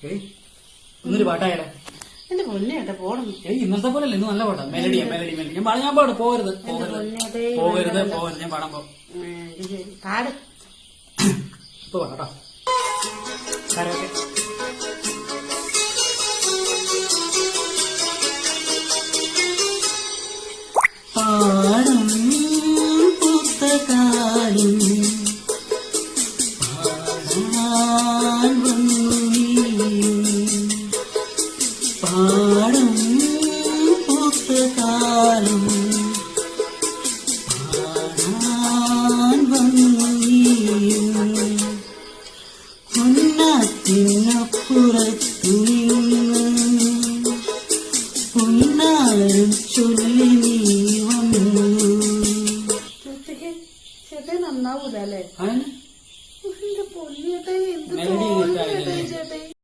ഇന്നൊരു പാട്ടായാലോ? എന്റെ പൊന്നേട്ടാ പോണം. ഇന്നത്തെ പോലെ അല്ല, ഇന്ന് നല്ല പാട്ടാ. മെലഡിയാ, മെലഡി. ഞാൻ പാടും. പോകരുത് ഞാൻ പാടാൻ പോകും. പാട് ഇപ്പൊ പാടാ. കരോക്കെ പാടും പുസ്തകാലും പാടാൻ വന്നു പാടും പുസ്തകാലും പാടാൻ വന്നു കുന്നത്തിനപ്പുറത്തു